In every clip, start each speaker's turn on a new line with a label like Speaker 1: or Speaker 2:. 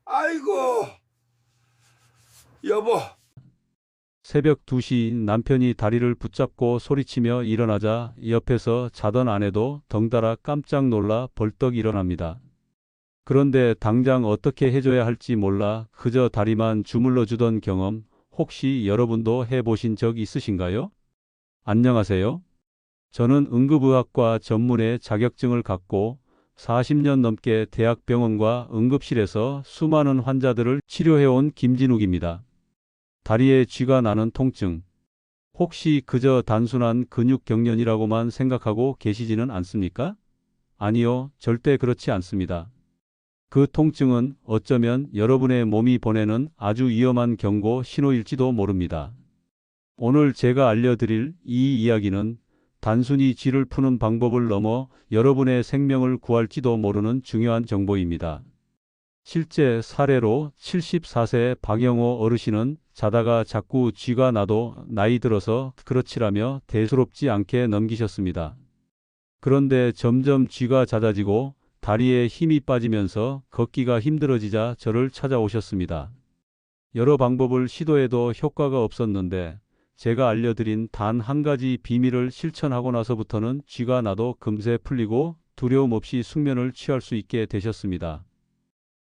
Speaker 1: 아이고, 여보.
Speaker 2: 새벽 2시 남편이 다리를 붙잡고 소리치며 일어나자 옆에서 자던 아내도 덩달아 깜짝 놀라 벌떡 일어납니다. 그런데 당장 어떻게 해줘야 할지 몰라 그저 다리만 주물러 주던 경험 혹시 여러분도 해보신 적 있으신가요? 안녕하세요. 저는 응급의학과 전문의 자격증을 갖고 40년 넘게 대학병원과 응급실에서 수많은 환자들을 치료해온 김진욱입니다. 다리에 쥐가 나는 통증. 혹시 그저 단순한 근육 경련이라고만 생각하고 계시지는 않습니까? 아니요, 절대 그렇지 않습니다. 그 통증은 어쩌면 여러분의 몸이 보내는 아주 위험한 경고 신호일지도 모릅니다. 오늘 제가 알려드릴 이 이야기는 단순히 쥐를 푸는 방법을 넘어 여러분의 생명을 구할지도 모르는 중요한 정보입니다. 실제 사례로 74세 박영호 어르신은 자다가 자꾸 쥐가 나도 나이 들어서 그렇지라며 대수롭지 않게 넘기셨습니다. 그런데 점점 쥐가 잦아지고 다리에 힘이 빠지면서 걷기가 힘들어지자 저를 찾아오셨습니다. 여러 방법을 시도해도 효과가 없었는데 제가 알려드린 단 한 가지 비밀을 실천하고 나서부터는 쥐가 나도 금세 풀리고 두려움 없이 숙면을 취할 수 있게 되셨습니다.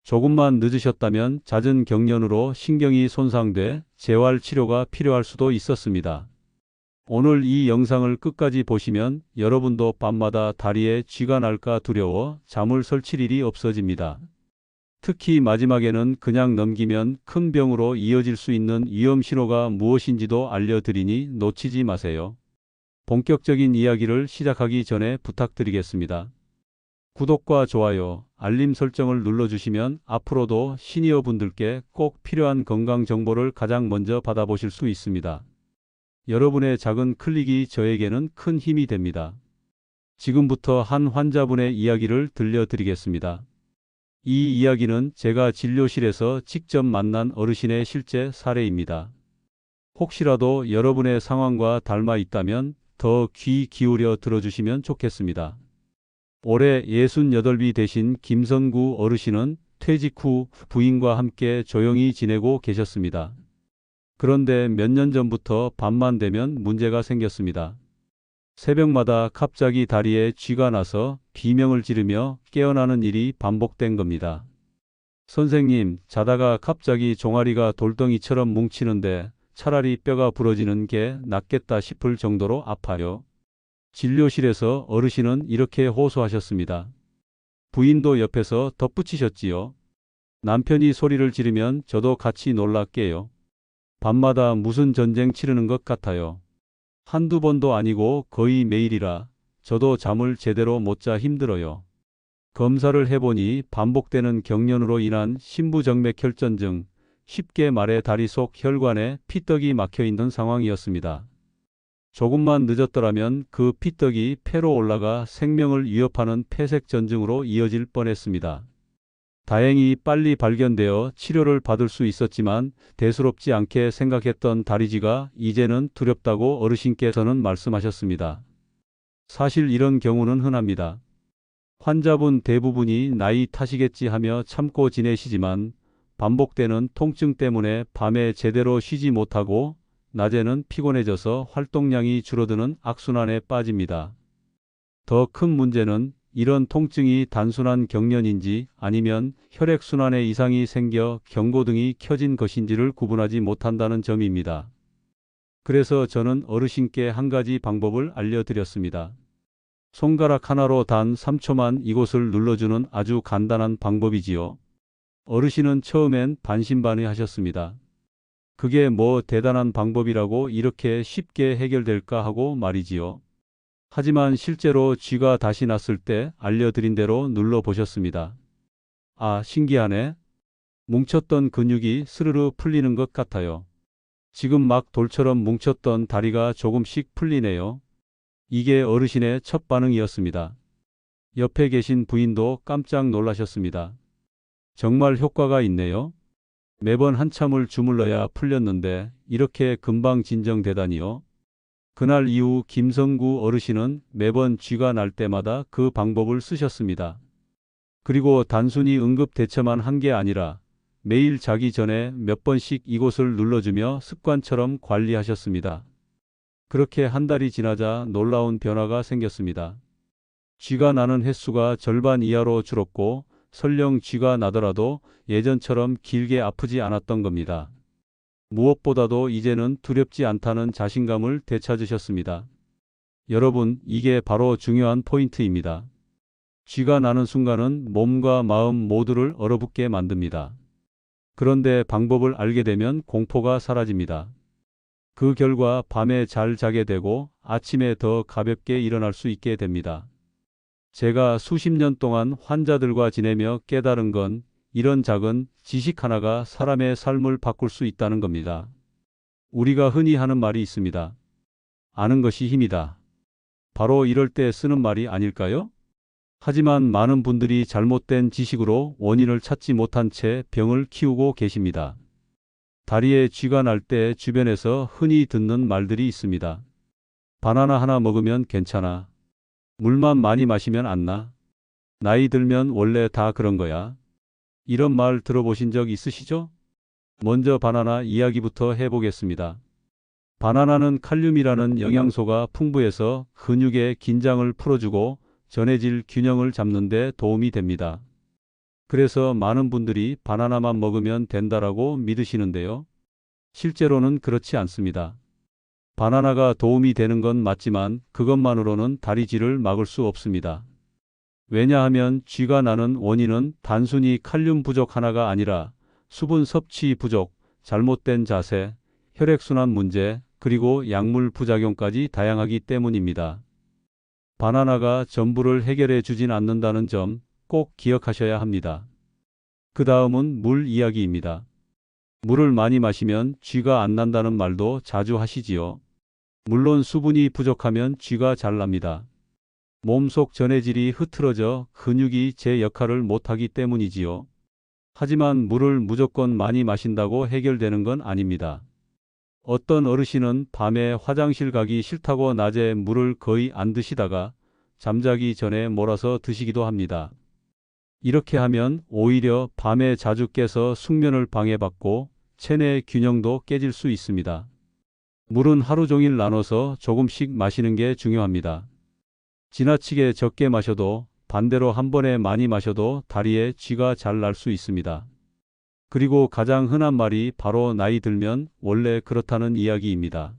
Speaker 2: 조금만 늦으셨다면 잦은 경련으로 신경이 손상돼 재활 치료가 필요할 수도 있었습니다. 오늘 이 영상을 끝까지 보시면 여러분도 밤마다 다리에 쥐가 날까 두려워 잠을 설칠 일이 없어집니다. 특히 마지막에는 그냥 넘기면 큰 병으로 이어질 수 있는 위험 신호가 무엇인지도 알려드리니 놓치지 마세요. 본격적인 이야기를 시작하기 전에 부탁드리겠습니다. 구독과 좋아요, 알림 설정을 눌러주시면 앞으로도 시니어 분들께 꼭 필요한 건강 정보를 가장 먼저 받아보실 수 있습니다. 여러분의 작은 클릭이 저에게는 큰 힘이 됩니다. 지금부터 한 환자분의 이야기를 들려드리겠습니다. 이 이야기는 제가 진료실에서 직접 만난 어르신의 실제 사례입니다. 혹시라도 여러분의 상황과 닮아 있다면 더 귀 기울여 들어주시면 좋겠습니다. 올해 68이 되신 김선구 어르신은 퇴직 후 부인과 함께 조용히 지내고 계셨습니다. 그런데 몇 년 전부터 밤만 되면 문제가 생겼습니다. 새벽마다 갑자기 다리에 쥐가 나서 비명을 지르며 깨어나는 일이 반복된 겁니다. 선생님, 자다가 갑자기 종아리가 돌덩이처럼 뭉치는데 차라리 뼈가 부러지는 게 낫겠다 싶을 정도로 아파요. 진료실에서 어르신은 이렇게 호소하셨습니다. 부인도 옆에서 덧붙이셨지요. 남편이 소리를 지르면 저도 같이 놀라 깨요. 밤마다 무슨 전쟁 치르는 것 같아요. 한두 번도 아니고 거의 매일이라 저도 잠을 제대로 못 자 힘들어요. 검사를 해보니 반복되는 경련으로 인한 심부정맥혈전증, 쉽게 말해 다리 속 혈관에 피떡이 막혀 있는 상황이었습니다. 조금만 늦었더라면 그 피떡이 폐로 올라가 생명을 위협하는 폐색전증으로 이어질 뻔했습니다. 다행히 빨리 발견되어 치료를 받을 수 있었지만 대수롭지 않게 생각했던 다리쥐가 이제는 두렵다고 어르신께서는 말씀하셨습니다. 사실 이런 경우는 흔합니다. 환자분 대부분이 나이 탓이겠지 하며 참고 지내시지만 반복되는 통증 때문에 밤에 제대로 쉬지 못하고 낮에는 피곤해져서 활동량이 줄어드는 악순환에 빠집니다. 더 큰 문제는 이런 통증이 단순한 경련인지 아니면 혈액순환에 이상이 생겨 경고등이 켜진 것인지를 구분하지 못한다는 점입니다. 그래서 저는 어르신께 한 가지 방법을 알려드렸습니다. 손가락 하나로 단 3초만 이곳을 눌러주는 아주 간단한 방법이지요. 어르신은 처음엔 반신반의하셨습니다. 그게 뭐 대단한 방법이라고 이렇게 쉽게 해결될까 하고 말이지요. 하지만 실제로 쥐가 다시 났을 때 알려드린 대로 눌러보셨습니다. 아, 신기하네. 뭉쳤던 근육이 스르르 풀리는 것 같아요. 지금 막 돌처럼 뭉쳤던 다리가 조금씩 풀리네요. 이게 어르신의 첫 반응이었습니다. 옆에 계신 부인도 깜짝 놀라셨습니다. 정말 효과가 있네요. 매번 한참을 주물러야 풀렸는데 이렇게 금방 진정되다니요. 그날 이후 김성구 어르신은 매번 쥐가 날 때마다 그 방법을 쓰셨습니다. 그리고 단순히 응급 대처만 한 게 아니라 매일 자기 전에 몇 번씩 이곳을 눌러주며 습관처럼 관리하셨습니다. 그렇게 한 달이 지나자 놀라운 변화가 생겼습니다. 쥐가 나는 횟수가 절반 이하로 줄었고 설령 쥐가 나더라도 예전처럼 길게 아프지 않았던 겁니다. 무엇보다도 이제는 두렵지 않다는 자신감을 되찾으셨습니다. 여러분, 이게 바로 중요한 포인트입니다. 쥐가 나는 순간은 몸과 마음 모두를 얼어붙게 만듭니다. 그런데 방법을 알게 되면 공포가 사라집니다. 그 결과 밤에 잘 자게 되고 아침에 더 가볍게 일어날 수 있게 됩니다. 제가 수십 년 동안 환자들과 지내며 깨달은 건 이런 작은 지식 하나가 사람의 삶을 바꿀 수 있다는 겁니다. 우리가 흔히 하는 말이 있습니다. 아는 것이 힘이다. 바로 이럴 때 쓰는 말이 아닐까요? 하지만 많은 분들이 잘못된 지식으로 원인을 찾지 못한 채 병을 키우고 계십니다. 다리에 쥐가 날 때 주변에서 흔히 듣는 말들이 있습니다. 바나나 하나 먹으면 괜찮아. 물만 많이 마시면 안 나. 나이 들면 원래 다 그런 거야. 이런 말 들어보신 적 있으시죠? 먼저 바나나 이야기부터 해보겠습니다. 바나나는 칼륨이라는 영양소가 풍부해서 근육의 긴장을 풀어주고 전해질 균형을 잡는 데 도움이 됩니다. 그래서 많은 분들이 바나나만 먹으면 된다라고 믿으시는데요. 실제로는 그렇지 않습니다. 바나나가 도움이 되는 건 맞지만 그것만으로는 다리쥐를 막을 수 없습니다. 왜냐하면 쥐가 나는 원인은 단순히 칼륨 부족 하나가 아니라 수분 섭취 부족, 잘못된 자세, 혈액순환 문제, 그리고 약물 부작용까지 다양하기 때문입니다. 바나나가 전부를 해결해 주진 않는다는 점 꼭 기억하셔야 합니다. 그 다음은 물 이야기입니다. 물을 많이 마시면 쥐가 안 난다는 말도 자주 하시지요. 물론 수분이 부족하면 쥐가 잘 납니다. 몸속 전해질이 흐트러져 근육이 제 역할을 못하기 때문이지요. 하지만 물을 무조건 많이 마신다고 해결되는 건 아닙니다. 어떤 어르신은 밤에 화장실 가기 싫다고 낮에 물을 거의 안 드시다가 잠자기 전에 몰아서 드시기도 합니다. 이렇게 하면 오히려 밤에 자주 깨서 숙면을 방해받고 체내 균형도 깨질 수 있습니다. 물은 하루 종일 나눠서 조금씩 마시는 게 중요합니다. 지나치게 적게 마셔도 반대로 한 번에 많이 마셔도 다리에 쥐가 잘 날 수 있습니다. 그리고 가장 흔한 말이 바로 나이 들면 원래 그렇다는 이야기입니다.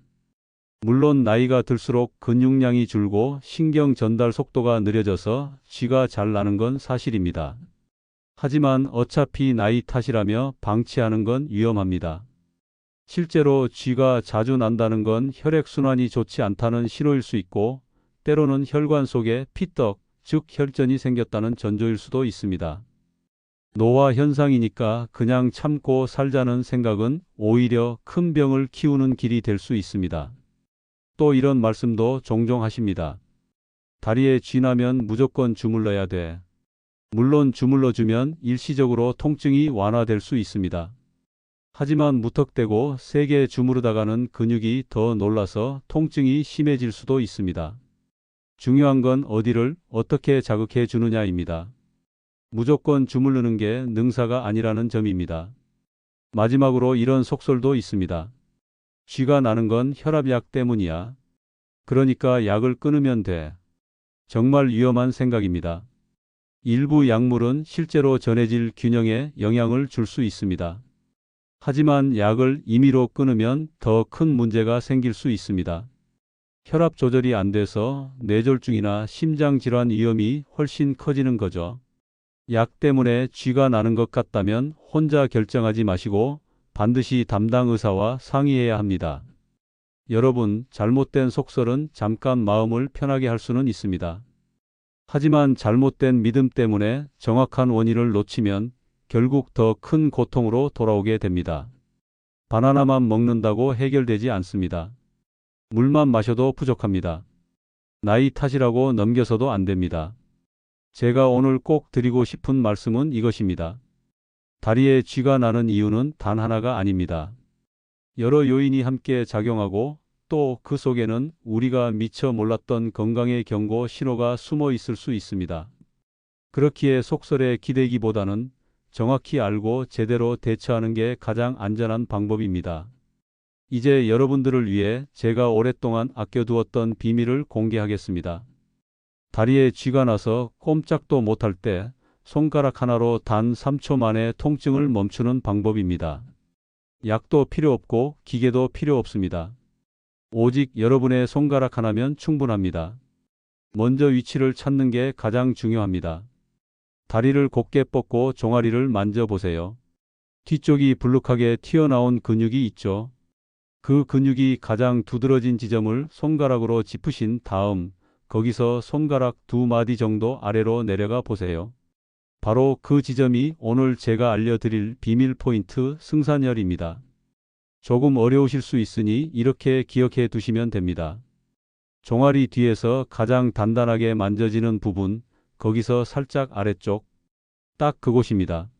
Speaker 2: 물론 나이가 들수록 근육량이 줄고 신경 전달 속도가 느려져서 쥐가 잘 나는 건 사실입니다. 하지만 어차피 나이 탓이라며 방치하는 건 위험합니다. 실제로 쥐가 자주 난다는 건 혈액순환이 좋지 않다는 신호일 수 있고 때로는 혈관 속에 피떡, 즉 혈전이 생겼다는 전조일 수도 있습니다. 노화 현상이니까 그냥 참고 살자는 생각은 오히려 큰 병을 키우는 길이 될 수 있습니다. 또 이런 말씀도 종종 하십니다. 다리에 쥐 나면 무조건 주물러야 돼. 물론 주물러주면 일시적으로 통증이 완화될 수 있습니다. 하지만 무턱대고 세게 주무르다가는 근육이 더 놀라서 통증이 심해질 수도 있습니다. 중요한 건 어디를 어떻게 자극해 주느냐입니다. 무조건 주무르는 게 능사가 아니라는 점입니다. 마지막으로 이런 속설도 있습니다. 쥐가 나는 건 혈압약 때문이야. 그러니까 약을 끊으면 돼. 정말 위험한 생각입니다. 일부 약물은 실제로 전해질 균형에 영향을 줄 수 있습니다. 하지만 약을 임의로 끊으면 더 큰 문제가 생길 수 있습니다. 혈압 조절이 안 돼서 뇌졸중이나 심장질환 위험이 훨씬 커지는 거죠. 약 때문에 쥐가 나는 것 같다면 혼자 결정하지 마시고 반드시 담당 의사와 상의해야 합니다. 여러분, 잘못된 속설은 잠깐 마음을 편하게 할 수는 있습니다. 하지만 잘못된 믿음 때문에 정확한 원인을 놓치면 결국 더 큰 고통으로 돌아오게 됩니다. 바나나만 먹는다고 해결되지 않습니다. 물만 마셔도 부족합니다. 나이 탓이라고 넘겨서도 안 됩니다. 제가 오늘 꼭 드리고 싶은 말씀은 이것입니다. 다리에 쥐가 나는 이유는 단 하나가 아닙니다. 여러 요인이 함께 작용하고 또 그 속에는 우리가 미처 몰랐던 건강의 경고 신호가 숨어 있을 수 있습니다. 그렇기에 속설에 기대기보다는 정확히 알고 제대로 대처하는 게 가장 안전한 방법입니다. 이제 여러분들을 위해 제가 오랫동안 아껴두었던 비밀을 공개하겠습니다. 다리에 쥐가 나서 꼼짝도 못할 때 손가락 하나로 단 3초 만에 통증을 멈추는 방법입니다. 약도 필요 없고 기계도 필요 없습니다. 오직 여러분의 손가락 하나면 충분합니다. 먼저 위치를 찾는 게 가장 중요합니다. 다리를 곧게 뻗고 종아리를 만져보세요. 뒤쪽이 불룩하게 튀어나온 근육이 있죠. 그 근육이 가장 두드러진 지점을 손가락으로 짚으신 다음 거기서 손가락 2마디 정도 아래로 내려가 보세요. 바로 그 지점이 오늘 제가 알려드릴 비밀 포인트 승산혈입니다. 조금 어려우실 수 있으니 이렇게 기억해 두시면 됩니다. 종아리 뒤에서 가장 단단하게 만져지는 부분, 거기서 살짝 아래쪽, 딱 그곳입니다.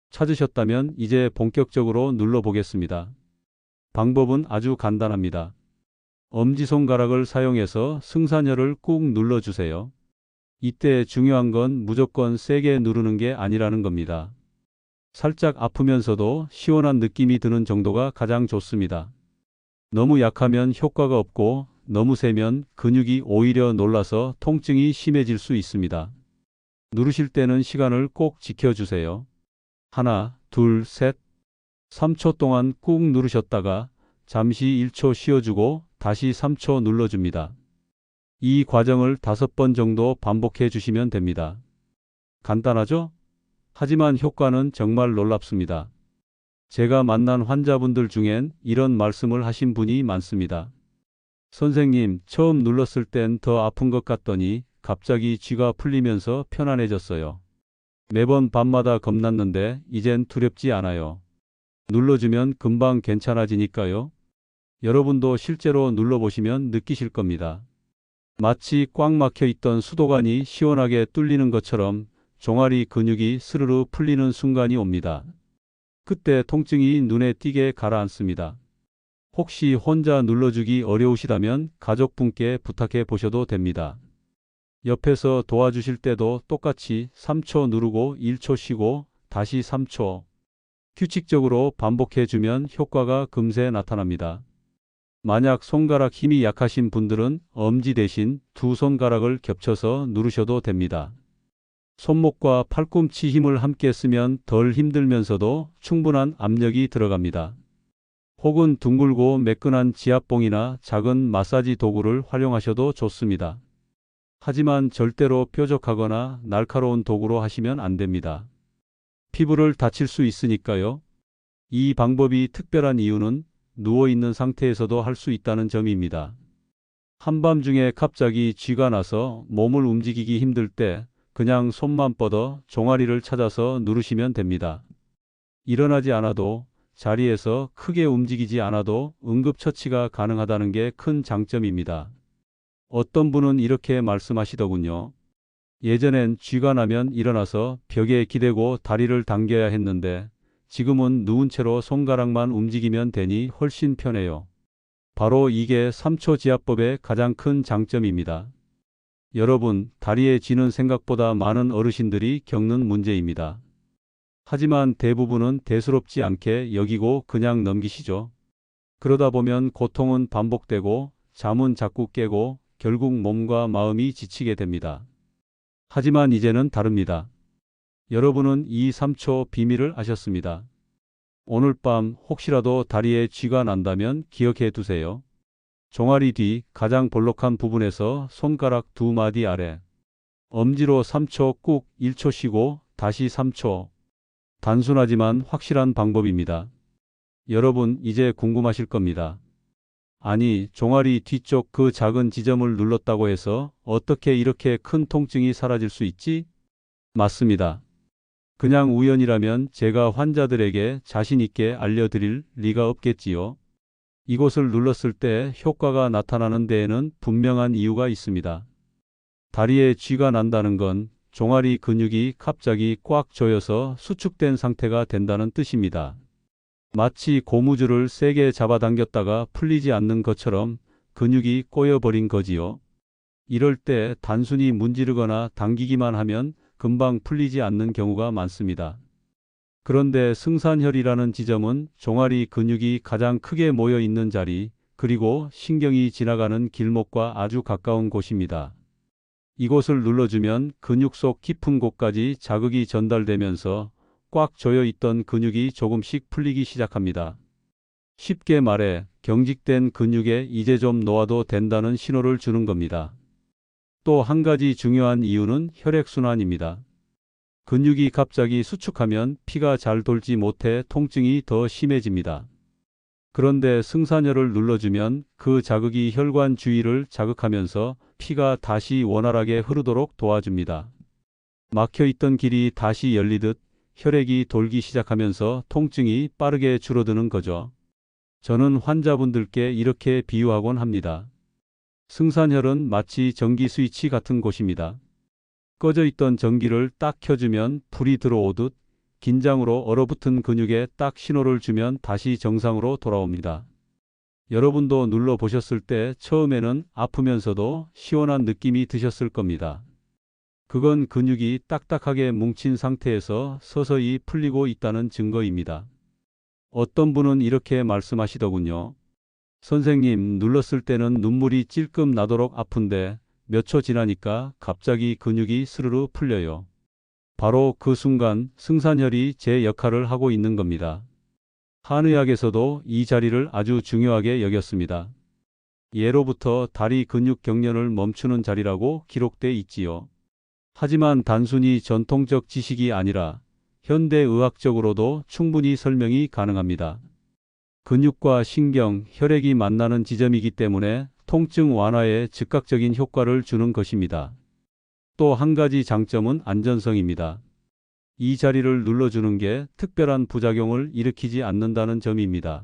Speaker 2: 찾으셨다면 이제 본격적으로 눌러보겠습니다. 방법은 아주 간단합니다. 엄지손가락을 사용해서 승산혈을 꾹 눌러주세요. 이때 중요한 건 무조건 세게 누르는 게 아니라는 겁니다. 살짝 아프면서도 시원한 느낌이 드는 정도가 가장 좋습니다. 너무 약하면 효과가 없고 너무 세면 근육이 오히려 놀라서 통증이 심해질 수 있습니다. 누르실 때는 시간을 꼭 지켜주세요. 하나, 둘, 셋, 3초 동안 꾹 누르셨다가 잠시 1초 쉬어주고 다시 3초 눌러줍니다. 이 과정을 5번 정도 반복해 주시면 됩니다. 간단하죠? 하지만 효과는 정말 놀랍습니다. 제가 만난 환자분들 중엔 이런 말씀을 하신 분이 많습니다. 선생님, 처음 눌렀을 땐 더 아픈 것 같더니 갑자기 쥐가 풀리면서 편안해졌어요. 매번 밤마다 겁났는데 이젠 두렵지 않아요. 눌러주면 금방 괜찮아지니까요. 여러분도 실제로 눌러보시면 느끼실 겁니다. 마치 꽉 막혀 있던 수도관이 시원하게 뚫리는 것처럼 종아리 근육이 스르르 풀리는 순간이 옵니다. 그때 통증이 눈에 띄게 가라앉습니다. 혹시 혼자 눌러주기 어려우시다면 가족분께 부탁해 보셔도 됩니다. 옆에서 도와주실 때도 똑같이 3초 누르고 1초 쉬고 다시 3초. 규칙적으로 반복해 주면 효과가 금세 나타납니다. 만약 손가락 힘이 약하신 분들은 엄지 대신 2손가락을 겹쳐서 누르셔도 됩니다. 손목과 팔꿈치 힘을 함께 쓰면 덜 힘들면서도 충분한 압력이 들어갑니다. 혹은 둥글고 매끈한 지압봉이나 작은 마사지 도구를 활용하셔도 좋습니다. 하지만 절대로 뾰족하거나 날카로운 도구로 하시면 안 됩니다. 피부를 다칠 수 있으니까요. 이 방법이 특별한 이유는 누워있는 상태에서도 할 수 있다는 점입니다. 한밤중에 갑자기 쥐가 나서 몸을 움직이기 힘들 때 그냥 손만 뻗어 종아리를 찾아서 누르시면 됩니다. 일어나지 않아도 자리에서 크게 움직이지 않아도 응급처치가 가능하다는 게 큰 장점입니다. 어떤 분은 이렇게 말씀하시더군요. 예전엔 쥐가 나면 일어나서 벽에 기대고 다리를 당겨야 했는데 지금은 누운 채로 손가락만 움직이면 되니 훨씬 편해요. 바로 이게 3초 지압법의 가장 큰 장점입니다. 여러분, 다리에 쥐는 생각보다 많은 어르신들이 겪는 문제입니다. 하지만 대부분은 대수롭지 않게 여기고 그냥 넘기시죠. 그러다 보면 고통은 반복되고 잠은 자꾸 깨고 결국 몸과 마음이 지치게 됩니다. 하지만 이제는 다릅니다. 여러분은 이 3초 비밀을 아셨습니다. 오늘 밤 혹시라도 다리에 쥐가 난다면 기억해 두세요. 종아리 뒤 가장 볼록한 부분에서 손가락 2마디 아래. 엄지로 3초 꾹 1초 쉬고 다시 3초. 단순하지만 확실한 방법입니다. 여러분 이제 궁금하실 겁니다. 아니, 종아리 뒤쪽 그 작은 지점을 눌렀다고 해서 어떻게 이렇게 큰 통증이 사라질 수 있지? 맞습니다. 그냥 우연이라면 제가 환자들에게 자신 있게 알려드릴 리가 없겠지요. 이곳을 눌렀을 때 효과가 나타나는 데에는 분명한 이유가 있습니다. 다리에 쥐가 난다는 건 종아리 근육이 갑자기 꽉 조여서 수축된 상태가 된다는 뜻입니다. 마치 고무줄을 세게 잡아당겼다가 풀리지 않는 것처럼 근육이 꼬여버린 거지요. 이럴 때 단순히 문지르거나 당기기만 하면 금방 풀리지 않는 경우가 많습니다. 그런데 승산혈이라는 지점은 종아리 근육이 가장 크게 모여 있는 자리, 그리고 신경이 지나가는 길목과 아주 가까운 곳입니다. 이곳을 눌러주면 근육 속 깊은 곳까지 자극이 전달되면서 꽉 조여 있던 근육이 조금씩 풀리기 시작합니다. 쉽게 말해 경직된 근육에 이제 좀 놓아도 된다는 신호를 주는 겁니다. 또 한 가지 중요한 이유는 혈액순환입니다. 근육이 갑자기 수축하면 피가 잘 돌지 못해 통증이 더 심해집니다. 그런데 승산혈을 눌러주면 그 자극이 혈관 주위를 자극하면서 피가 다시 원활하게 흐르도록 도와줍니다. 막혀있던 길이 다시 열리듯 혈액이 돌기 시작하면서 통증이 빠르게 줄어드는 거죠. 저는 환자분들께 이렇게 비유하곤 합니다. 승산혈은 마치 전기 스위치 같은 곳입니다. 꺼져 있던 전기를 딱 켜주면 불이 들어오듯 긴장으로 얼어붙은 근육에 딱 신호를 주면 다시 정상으로 돌아옵니다. 여러분도 눌러보셨을 때 처음에는 아프면서도 시원한 느낌이 드셨을 겁니다. 그건 근육이 딱딱하게 뭉친 상태에서 서서히 풀리고 있다는 증거입니다. 어떤 분은 이렇게 말씀하시더군요. 선생님, 눌렀을 때는 눈물이 찔끔 나도록 아픈데 몇 초 지나니까 갑자기 근육이 스르르 풀려요. 바로 그 순간 승산혈이 제 역할을 하고 있는 겁니다. 한의학에서도 이 자리를 아주 중요하게 여겼습니다. 예로부터 다리 근육 경련을 멈추는 자리라고 기록돼 있지요. 하지만 단순히 전통적 지식이 아니라 현대의학적으로도 충분히 설명이 가능합니다. 근육과 신경, 혈액이 만나는 지점이기 때문에 통증 완화에 즉각적인 효과를 주는 것입니다. 또 한 가지 장점은 안전성입니다. 이 자리를 눌러주는 게 특별한 부작용을 일으키지 않는다는 점입니다.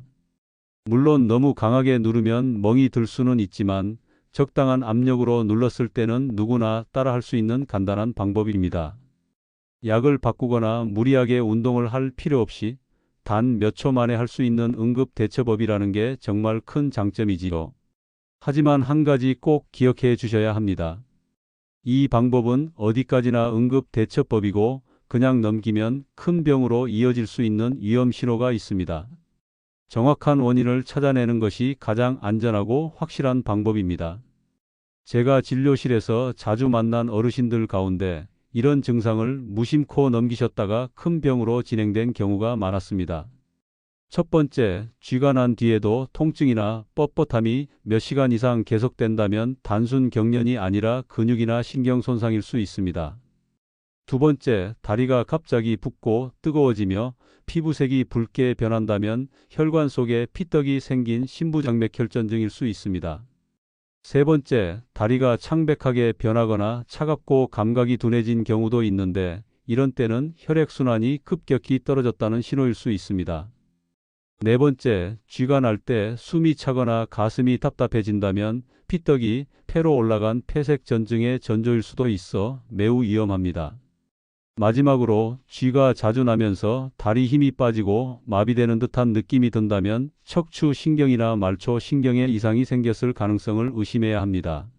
Speaker 2: 물론 너무 강하게 누르면 멍이 들 수는 있지만 적당한 압력으로 눌렀을 때는 누구나 따라할 수 있는 간단한 방법입니다. 약을 바꾸거나 무리하게 운동을 할 필요 없이 단 몇 초 만에 할 수 있는 응급 대처법이라는 게 정말 큰 장점이지요. 하지만 한 가지 꼭 기억해 주셔야 합니다. 이 방법은 어디까지나 응급 대처법이고 그냥 넘기면 큰 병으로 이어질 수 있는 위험 신호가 있습니다. 정확한 원인을 찾아내는 것이 가장 안전하고 확실한 방법입니다. 제가 진료실에서 자주 만난 어르신들 가운데 이런 증상을 무심코 넘기셨다가 큰 병으로 진행된 경우가 많았습니다. 첫 번째, 쥐가 난 뒤에도 통증이나 뻣뻣함이 몇 시간 이상 계속된다면 단순 경련이 아니라 근육이나 신경 손상일 수 있습니다. 두 번째, 다리가 갑자기 붓고 뜨거워지며 피부색이 붉게 변한다면 혈관 속에 피떡이 생긴 심부장맥혈전증일 수 있습니다. 세 번째, 다리가 창백하게 변하거나 차갑고 감각이 둔해진 경우도 있는데 이런 때는 혈액순환이 급격히 떨어졌다는 신호일 수 있습니다. 네 번째, 쥐가 날 때 숨이 차거나 가슴이 답답해진다면 피떡이 폐로 올라간 폐색전증의 전조일 수도 있어 매우 위험합니다. 마지막으로 쥐가 자주 나면서 다리 힘이 빠지고 마비되는 듯한 느낌이 든다면 척추 신경이나 말초 신경에 이상이 생겼을 가능성을 의심해야 합니다.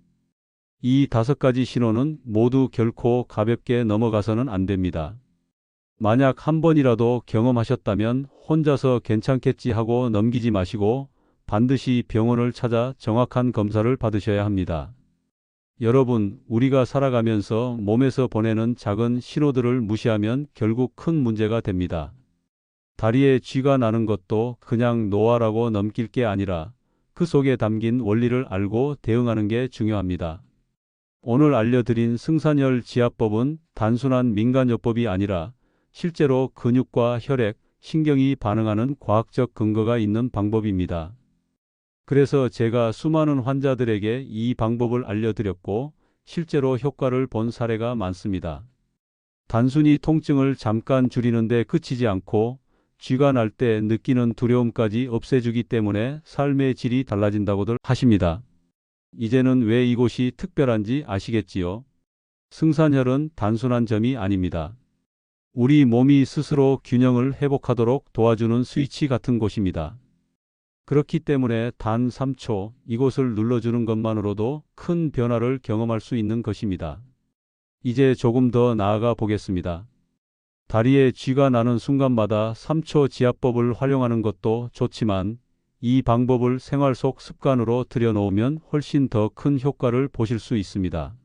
Speaker 2: 이 5가지 신호는 모두 결코 가볍게 넘어가서는 안 됩니다. 만약 한 번이라도 경험하셨다면 혼자서 괜찮겠지 하고 넘기지 마시고 반드시 병원을 찾아 정확한 검사를 받으셔야 합니다. 여러분, 우리가 살아가면서 몸에서 보내는 작은 신호들을 무시하면 결국 큰 문제가 됩니다. 다리에 쥐가 나는 것도 그냥 노화라고 넘길 게 아니라 그 속에 담긴 원리를 알고 대응하는 게 중요합니다. 오늘 알려드린 승산혈 지압법은 단순한 민간요법이 아니라 실제로 근육과 혈액, 신경이 반응하는 과학적 근거가 있는 방법입니다. 그래서 제가 수많은 환자들에게 이 방법을 알려드렸고 실제로 효과를 본 사례가 많습니다. 단순히 통증을 잠깐 줄이는데 그치지 않고 쥐가 날 때 느끼는 두려움까지 없애주기 때문에 삶의 질이 달라진다고들 하십니다. 이제는 왜 이곳이 특별한지 아시겠지요? 승산혈은 단순한 점이 아닙니다. 우리 몸이 스스로 균형을 회복하도록 도와주는 스위치 같은 곳입니다. 그렇기 때문에 단 3초 이곳을 눌러주는 것만으로도 큰 변화를 경험할 수 있는 것입니다. 이제 조금 더 나아가 보겠습니다. 다리에 쥐가 나는 순간마다 3초 지압법을 활용하는 것도 좋지만 이 방법을 생활 속 습관으로 들여놓으면 훨씬 더 큰 효과를 보실 수 있습니다.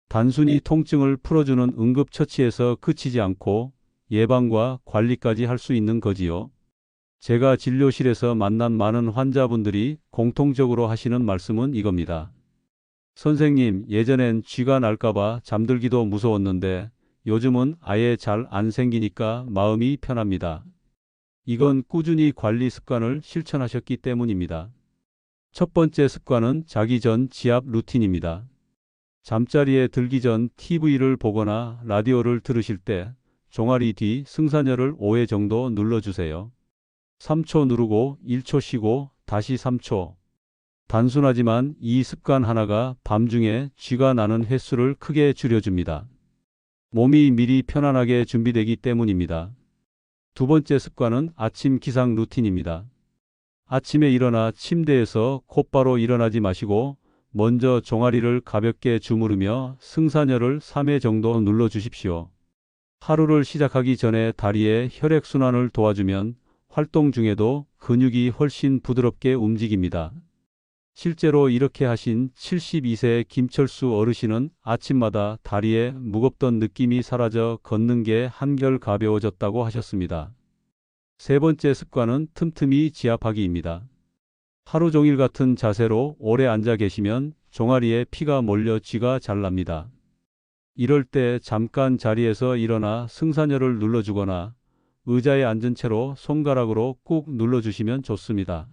Speaker 2: 단순히 통증을 풀어주는 응급처치에서 그치지 않고 예방과 관리까지 할 수 있는 거지요. 제가 진료실에서 만난 많은 환자분들이 공통적으로 하시는 말씀은 이겁니다. 선생님, 예전엔 쥐가 날까봐 잠들기도 무서웠는데 요즘은 아예 잘 안 생기니까 마음이 편합니다. 이건 꾸준히 관리 습관을 실천하셨기 때문입니다. 첫 번째 습관은 자기 전 지압 루틴입니다. 잠자리에 들기 전 TV를 보거나 라디오를 들으실 때 종아리 뒤 승산혈을 5회 정도 눌러주세요. 3초 누르고 1초 쉬고 다시 3초. 단순하지만 이 습관 하나가 밤중에 쥐가 나는 횟수를 크게 줄여줍니다. 몸이 미리 편안하게 준비되기 때문입니다. 두 번째 습관은 아침 기상 루틴입니다. 아침에 일어나 침대에서 곧바로 일어나지 마시고 먼저 종아리를 가볍게 주무르며 승산혈을 3회 정도 눌러주십시오. 하루를 시작하기 전에 다리의 혈액순환을 도와주면 활동 중에도 근육이 훨씬 부드럽게 움직입니다. 실제로 이렇게 하신 72세 김철수 어르신은 아침마다 다리에 무겁던 느낌이 사라져 걷는 게 한결 가벼워졌다고 하셨습니다. 세 번째 습관은 틈틈이 지압하기입니다. 하루 종일 같은 자세로 오래 앉아 계시면 종아리에 피가 몰려 쥐가 잘 납니다. 이럴 때 잠깐 자리에서 일어나 승산혈을 눌러주거나 의자에 앉은 채로 손가락으로 꾹 눌러주시면 좋습니다.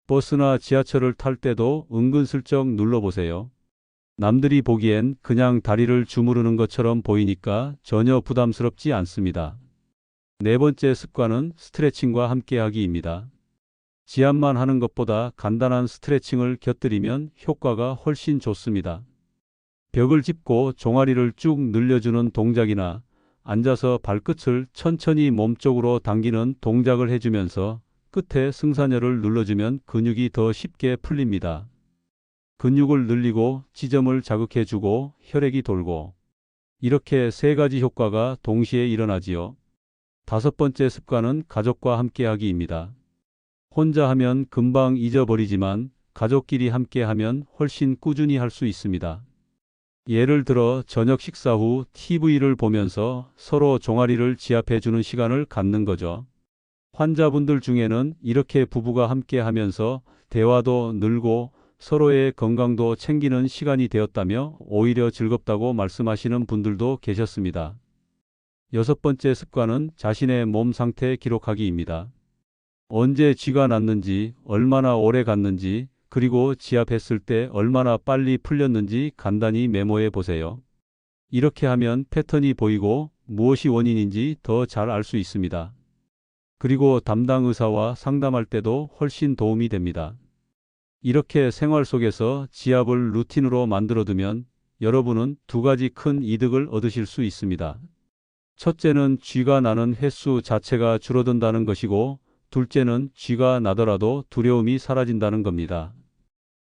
Speaker 2: 버스나 지하철을 탈 때도 은근슬쩍 눌러보세요. 남들이 보기엔 그냥 다리를 주무르는 것처럼 보이니까 전혀 부담스럽지 않습니다. 네 번째 습관은 스트레칭과 함께하기입니다. 지압만 하는 것보다 간단한 스트레칭을 곁들이면 효과가 훨씬 좋습니다. 벽을 짚고 종아리를 쭉 늘려주는 동작이나 앉아서 발끝을 천천히 몸쪽으로 당기는 동작을 해주면서 끝에 승산혈을 눌러주면 근육이 더 쉽게 풀립니다. 근육을 늘리고 지점을 자극해주고 혈액이 돌고 이렇게 세 가지 효과가 동시에 일어나지요. 다섯 번째 습관은 가족과 함께하기입니다. 혼자 하면 금방 잊어버리지만 가족끼리 함께하면 훨씬 꾸준히 할 수 있습니다. 예를 들어 저녁 식사 후 TV를 보면서 서로 종아리를 지압해주는 시간을 갖는 거죠. 환자분들 중에는 이렇게 부부가 함께 하면서 대화도 늘고 서로의 건강도 챙기는 시간이 되었다며 오히려 즐겁다고 말씀하시는 분들도 계셨습니다. 여섯 번째 습관은 자신의 몸 상태 기록하기입니다. 언제 쥐가 났는지, 얼마나 오래 갔는지, 그리고 지압했을 때 얼마나 빨리 풀렸는지 간단히 메모해 보세요. 이렇게 하면 패턴이 보이고 무엇이 원인인지 더 잘 알 수 있습니다. 그리고 담당 의사와 상담할 때도 훨씬 도움이 됩니다. 이렇게 생활 속에서 지압을 루틴으로 만들어두면 여러분은 두 가지 큰 이득을 얻으실 수 있습니다. 첫째는 쥐가 나는 횟수 자체가 줄어든다는 것이고, 둘째는 쥐가 나더라도 두려움이 사라진다는 겁니다.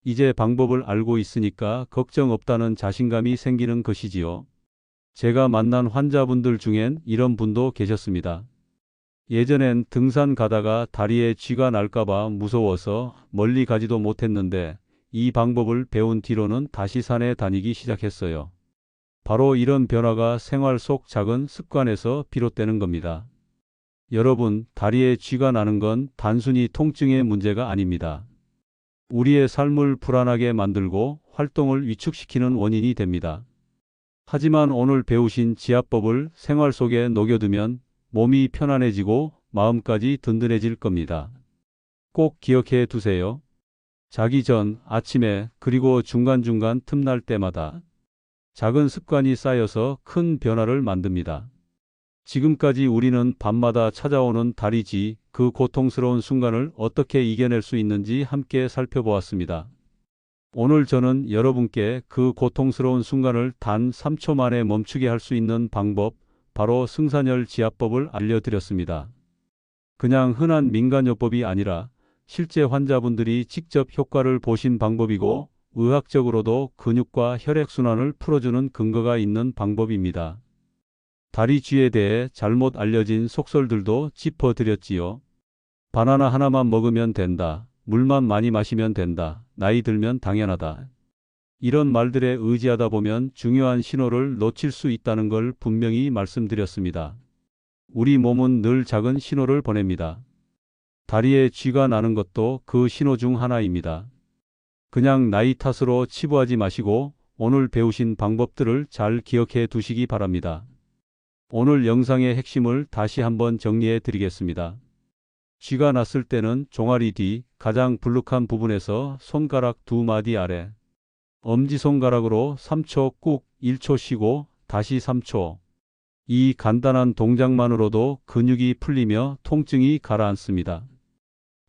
Speaker 2: 이제 방법을 알고 있으니까 걱정 없다는 자신감이 생기는 것이지요. 제가 만난 환자분들 중엔 이런 분도 계셨습니다. 예전엔 등산 가다가 다리에 쥐가 날까봐 무서워서 멀리 가지도 못했는데 이 방법을 배운 뒤로는 다시 산에 다니기 시작했어요. 바로 이런 변화가 생활 속 작은 습관에서 비롯되는 겁니다. 여러분, 다리에 쥐가 나는 건 단순히 통증의 문제가 아닙니다. 우리의 삶을 불안하게 만들고 활동을 위축시키는 원인이 됩니다. 하지만 오늘 배우신 지압법을 생활 속에 녹여두면 몸이 편안해지고 마음까지 든든해질 겁니다. 꼭 기억해 두세요. 자기 전, 아침에, 그리고 중간중간 틈날 때마다 작은 습관이 쌓여서 큰 변화를 만듭니다. 지금까지 우리는 밤마다 찾아오는 다리쥐, 그 고통스러운 순간을 어떻게 이겨낼 수 있는지 함께 살펴보았습니다. 오늘 저는 여러분께 그 고통스러운 순간을 단 3초 만에 멈추게 할 수 있는 방법, 바로 승산혈 지압법을 알려드렸습니다. 그냥 흔한 민간요법이 아니라 실제 환자분들이 직접 효과를 보신 방법이고 의학적으로도 근육과 혈액순환을 풀어주는 근거가 있는 방법입니다. 다리 쥐에 대해 잘못 알려진 속설들도 짚어드렸지요. 바나나 하나만 먹으면 된다. 물만 많이 마시면 된다. 나이 들면 당연하다. 이런 말들에 의지하다 보면 중요한 신호를 놓칠 수 있다는 걸 분명히 말씀드렸습니다. 우리 몸은 늘 작은 신호를 보냅니다. 다리에 쥐가 나는 것도 그 신호 중 하나입니다. 그냥 나이 탓으로 치부하지 마시고 오늘 배우신 방법들을 잘 기억해 두시기 바랍니다. 오늘 영상의 핵심을 다시 한번 정리해 드리겠습니다. 쥐가 났을 때는 종아리 뒤 가장 불룩한 부분에서 손가락 2마디 아래 엄지손가락으로 3초 꾹 1초 쉬고 다시 3초. 이 간단한 동작만으로도 근육이 풀리며 통증이 가라앉습니다.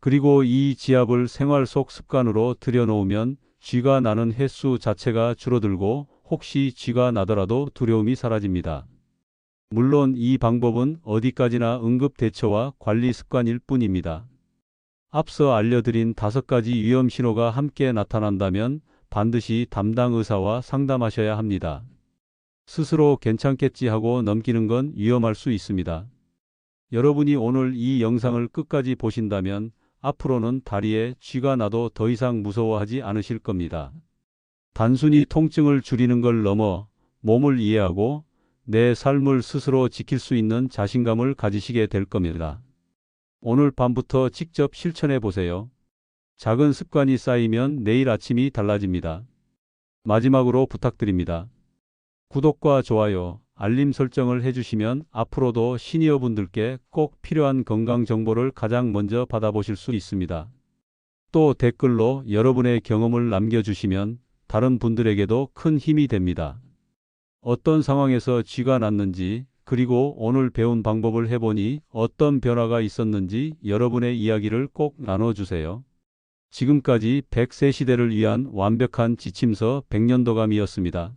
Speaker 2: 그리고 이 지압을 생활 속 습관으로 들여놓으면 쥐가 나는 횟수 자체가 줄어들고 혹시 쥐가 나더라도 두려움이 사라집니다. 물론 이 방법은 어디까지나 응급대처와 관리 습관일 뿐입니다. 앞서 알려드린 5가지 위험 신호가 함께 나타난다면 반드시 담당 의사와 상담하셔야 합니다. 스스로 괜찮겠지 하고 넘기는 건 위험할 수 있습니다. 여러분이 오늘 이 영상을 끝까지 보신다면 앞으로는 다리에 쥐가 나도 더 이상 무서워하지 않으실 겁니다. 단순히 통증을 줄이는 걸 넘어 몸을 이해하고 내 삶을 스스로 지킬 수 있는 자신감을 가지시게 될 겁니다. 오늘 밤부터 직접 실천해 보세요. 작은 습관이 쌓이면 내일 아침이 달라집니다. 마지막으로 부탁드립니다. 구독과 좋아요, 알림 설정을 해주시면 앞으로도 시니어분들께 꼭 필요한 건강 정보를 가장 먼저 받아보실 수 있습니다. 또 댓글로 여러분의 경험을 남겨주시면 다른 분들에게도 큰 힘이 됩니다. 어떤 상황에서 쥐가 났는지, 그리고 오늘 배운 방법을 해보니 어떤 변화가 있었는지 여러분의 이야기를 꼭 나눠주세요. 지금까지 100세 시대를 위한 완벽한 지침서 백년도감이었습니다.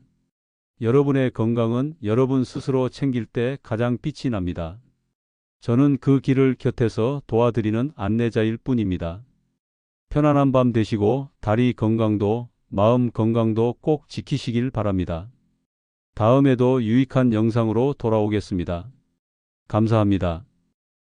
Speaker 2: 여러분의 건강은 여러분 스스로 챙길 때 가장 빛이 납니다. 저는 그 길을 곁에서 도와드리는 안내자일 뿐입니다. 편안한 밤 되시고 다리 건강도 마음 건강도 꼭 지키시길 바랍니다. 다음에도 유익한 영상으로 돌아오겠습니다. 감사합니다.